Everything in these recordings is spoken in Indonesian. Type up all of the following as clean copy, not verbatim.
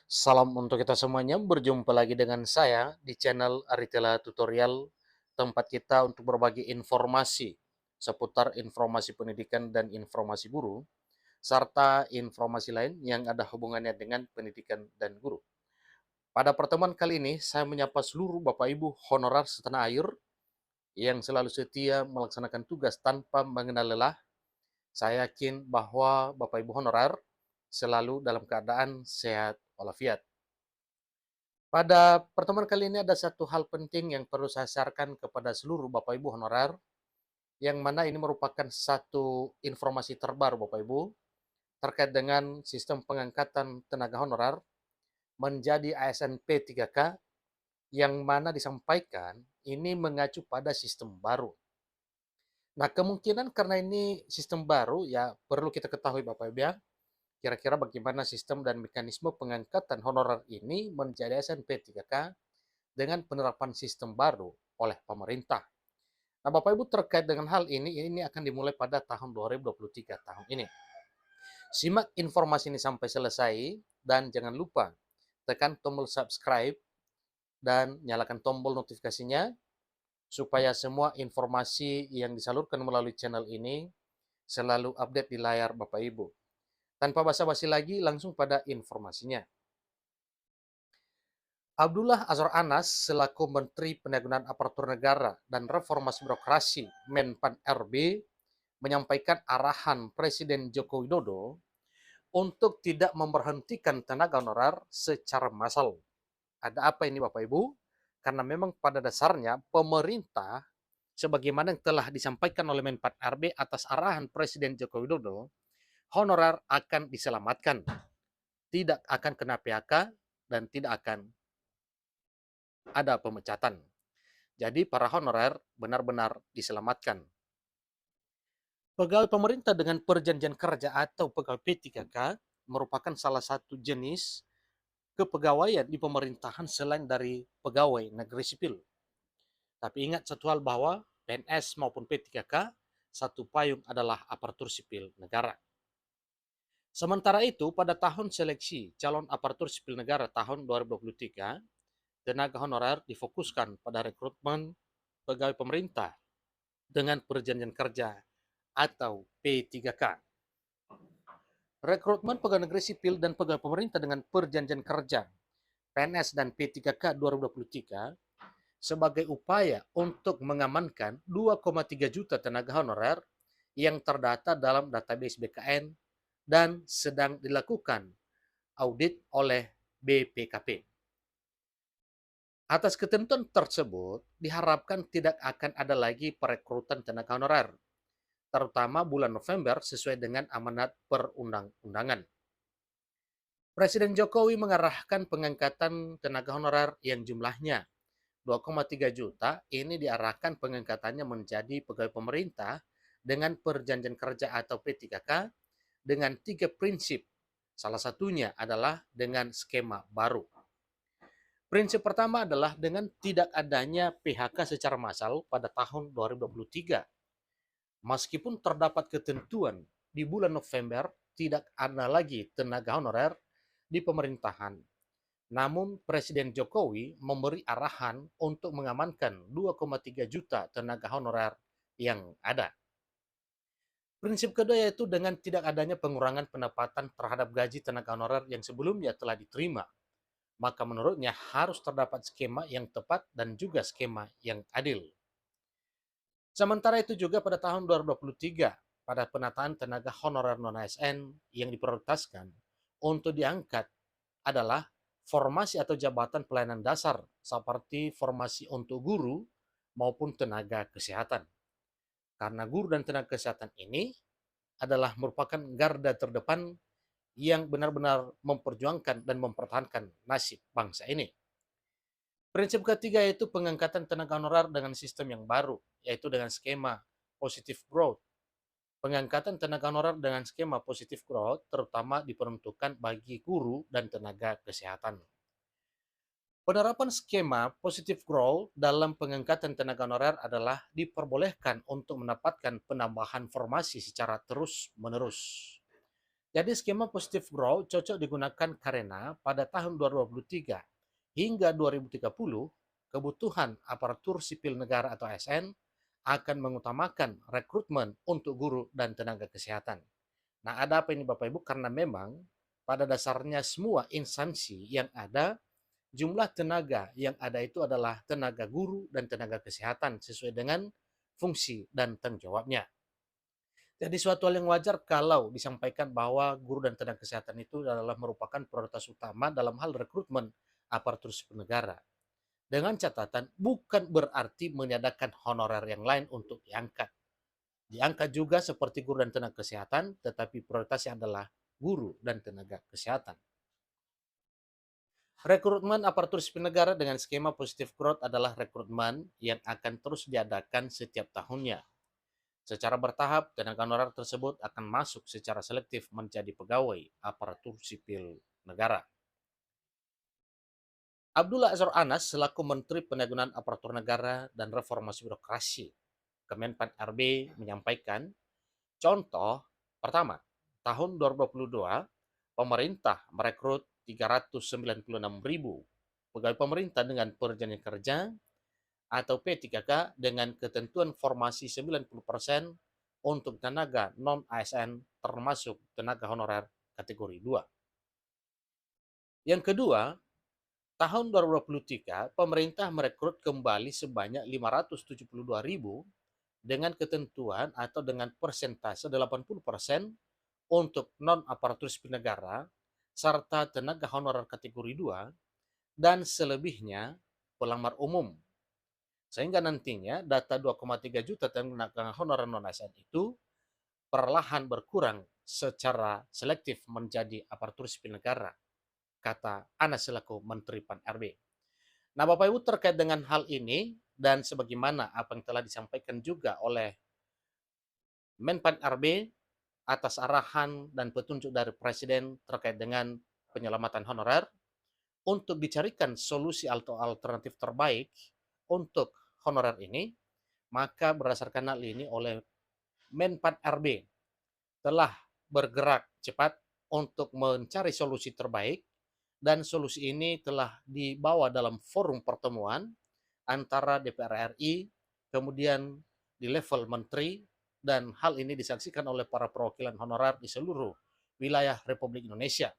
Salam untuk kita semuanya, berjumpa lagi dengan saya di channel Aritela Tutorial, tempat kita untuk berbagi informasi seputar informasi pendidikan dan informasi guru, serta informasi lain yang ada hubungannya dengan pendidikan dan guru. Pada pertemuan kali ini, saya menyapa seluruh Bapak Ibu honorer setanah air yang selalu setia melaksanakan tugas tanpa mengenal lelah. Saya yakin bahwa Bapak Ibu honorer selalu dalam keadaan sehat walafiat. Pada pertemuan kali ini ada satu hal penting yang perlu saya sharekan kepada seluruh Bapak Ibu honorer, yang mana ini merupakan satu informasi terbaru Bapak Ibu, terkait dengan sistem pengangkatan tenaga honorer menjadi ASN P3K, yang mana disampaikan ini mengacu pada sistem baru. Nah, kemungkinan karena ini sistem baru, ya perlu kita ketahui Bapak Ibu ya, kira-kira bagaimana sistem dan mekanisme pengangkatan honorer ini menjadi ASN P3K dengan penerapan sistem baru oleh pemerintah. Nah, Bapak Ibu, terkait dengan hal ini akan dimulai pada tahun 2023 tahun ini. Simak informasi ini sampai selesai dan jangan lupa tekan tombol subscribe dan nyalakan tombol notifikasinya supaya semua informasi yang disalurkan melalui channel ini selalu update di layar Bapak Ibu. Tanpa basa-basi lagi, langsung pada informasinya. Abdullah Azwar Anas selaku Menteri Pendayagunaan Aparatur Negara dan Reformasi Birokrasi Menpan RB menyampaikan arahan Presiden Joko Widodo untuk tidak memberhentikan tenaga honorer secara massal. Ada apa ini Bapak Ibu? Karena memang pada dasarnya pemerintah, sebagaimana yang telah disampaikan oleh Menpan RB atas arahan Presiden Joko Widodo, honorer akan diselamatkan, tidak akan kena PHK dan tidak akan ada pemecatan. Jadi para honorer benar-benar diselamatkan. Pegawai pemerintah dengan perjanjian kerja atau pegawai P3K merupakan salah satu jenis kepegawaian di pemerintahan selain dari pegawai negeri sipil. Tapi ingat satu hal, bahwa PNS maupun P3K satu payung adalah aparatur sipil negara. Sementara itu, pada tahun seleksi calon aparatur sipil negara tahun 2023, tenaga honorer difokuskan pada rekrutmen pegawai pemerintah dengan perjanjian kerja atau P3K. Rekrutmen pegawai negeri sipil dan pegawai pemerintah dengan perjanjian kerja PNS dan P3K 2023 sebagai upaya untuk mengamankan 2,3 juta tenaga honorer yang terdata dalam database BKN dan sedang dilakukan audit oleh BPKP. Atas ketentuan tersebut, diharapkan tidak akan ada lagi perekrutan tenaga honorer, terutama bulan November sesuai dengan amanat perundang-undangan. Presiden Jokowi mengarahkan pengangkatan tenaga honorer yang jumlahnya 2,3 juta, ini diarahkan pengangkatannya menjadi pegawai pemerintah dengan perjanjian kerja atau P3K dengan 3 prinsip. Salah satunya adalah dengan skema baru. Prinsip pertama adalah dengan tidak adanya PHK secara massal pada tahun 2023. Meskipun terdapat ketentuan di bulan November tidak ada lagi tenaga honorer di pemerintahan, namun Presiden Jokowi memberi arahan untuk mengamankan 2,3 juta tenaga honorer yang ada. Prinsip kedua yaitu dengan tidak adanya pengurangan pendapatan terhadap gaji tenaga honorer yang sebelumnya telah diterima. Maka menurutnya harus terdapat skema yang tepat dan juga skema yang adil. Sementara itu juga pada tahun 2023, pada penataan tenaga honorer non-ASN yang diprioritaskan untuk diangkat adalah formasi atau jabatan pelayanan dasar seperti formasi untuk guru maupun tenaga kesehatan. Karena guru dan tenaga kesehatan ini adalah merupakan garda terdepan yang benar-benar memperjuangkan dan mempertahankan nasib bangsa ini. Prinsip ketiga yaitu pengangkatan tenaga honorer dengan sistem yang baru, yaitu dengan skema positive growth. Pengangkatan tenaga honorer dengan skema positive growth terutama diperuntukkan bagi guru dan tenaga kesehatan. Penerapan skema positive growth dalam pengangkatan tenaga honorer adalah diperbolehkan untuk mendapatkan penambahan formasi secara terus-menerus. Jadi skema positive growth cocok digunakan karena pada tahun 2023 hingga 2030, kebutuhan aparatur sipil negara atau ASN akan mengutamakan rekrutmen untuk guru dan tenaga kesehatan. Nah, ada apa ini Bapak Ibu? Karena memang pada dasarnya semua instansi yang ada, jumlah tenaga yang ada itu adalah tenaga guru dan tenaga kesehatan sesuai dengan fungsi dan tanggung jawabnya. Jadi suatu hal yang wajar kalau disampaikan bahwa guru dan tenaga kesehatan itu adalah merupakan prioritas utama dalam hal rekrutmen aparatur sipil negara. Dengan catatan bukan berarti meniadakan honorer yang lain untuk diangkat. Diangkat juga seperti guru dan tenaga kesehatan, tetapi prioritasnya adalah guru dan tenaga kesehatan. Rekrutmen aparatur sipil negara dengan skema positive growth adalah rekrutmen yang akan terus diadakan setiap tahunnya. Secara bertahap, tenaga honorer tersebut akan masuk secara selektif menjadi pegawai aparatur sipil negara. Abdullah Azhar Anas selaku Menteri Pendayagunaan Aparatur Negara dan Reformasi Birokrasi Kemenpan RB menyampaikan, contoh pertama, tahun 2022 pemerintah merekrut 396.000 pegawai pemerintah dengan perjanjian kerja atau P3K dengan ketentuan formasi 90% untuk tenaga non-ASN termasuk tenaga honorer kategori 2. Yang kedua, tahun 2023 pemerintah merekrut kembali sebanyak 572.000 dengan ketentuan atau dengan persentase 80% untuk non-aparatur sipil negara serta tenaga honorer kategori 2 dan selebihnya pelamar umum. Sehingga nantinya data 2,3 juta tenaga honorer non-ASN itu perlahan berkurang secara selektif menjadi aparatur sipil negara, kata Anas selaku Menteri Pan RB. Nah, Bapak Ibu, terkait dengan hal ini dan sebagaimana apa yang telah disampaikan juga oleh Menpan RB atas arahan dan petunjuk dari Presiden terkait dengan penyelamatan honorer untuk dicarikan solusi atau alternatif terbaik untuk honorer ini, maka berdasarkan hal ini oleh Menpan RB telah bergerak cepat untuk mencari solusi terbaik dan solusi ini telah dibawa dalam forum pertemuan antara DPR RI, kemudian di level menteri, dan hal ini disaksikan oleh para perwakilan honorer di seluruh wilayah Republik Indonesia.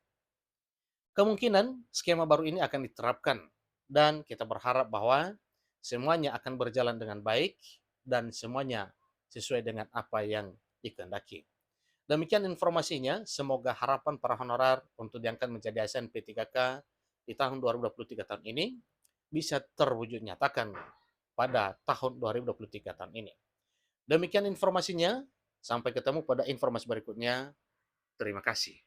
Kemungkinan skema baru ini akan diterapkan dan kita berharap bahwa semuanya akan berjalan dengan baik dan semuanya sesuai dengan apa yang dikehendaki. Demikian informasinya, semoga harapan para honorer untuk diangkat menjadi ASN P3K di tahun 2023 tahun ini bisa terwujud nyatakan pada tahun 2023 tahun ini. Demikian informasinya, sampai ketemu pada informasi berikutnya. Terima kasih.